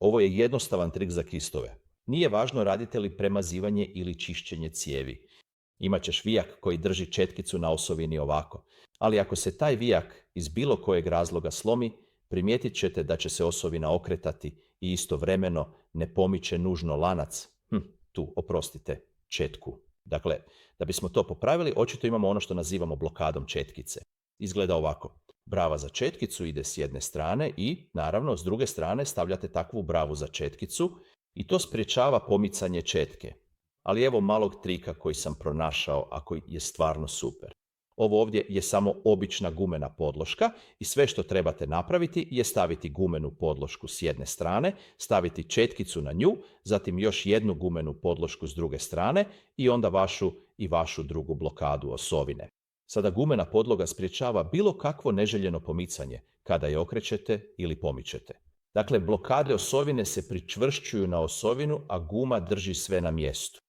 Ovo je jednostavan trik za kistove. Nije važno radite li premazivanje ili čišćenje cijevi. Imaćeš vijak koji drži četkicu na osovini ovako. Ali ako se taj vijak iz bilo kojeg razloga slomi, primijetit ćete da će se osovina okretati i istovremeno ne pomiče nužno lanac. Oprostite, četku. Dakle, da bismo to popravili, očito imamo ono što nazivamo blokadom četkice. Izgleda ovako. Brava za četkicu ide s jedne strane i, naravno, s druge strane stavljate takvu bravu za četkicu i to sprječava pomicanje četke. Ali evo malog trika koji sam pronašao, a koji je stvarno super. Ovo ovdje je samo obična gumena podloška i sve što trebate napraviti je staviti gumenu podlošku s jedne strane, staviti četkicu na nju, zatim još jednu gumenu podlošku s druge strane i onda vašu drugu blokadu osovine. Sada gumena podloga sprječava bilo kakvo neželjeno pomicanje kada je okrećete ili pomičete. Dakle, blokade osovine se pričvršćuju na osovinu, a guma drži sve na mjestu.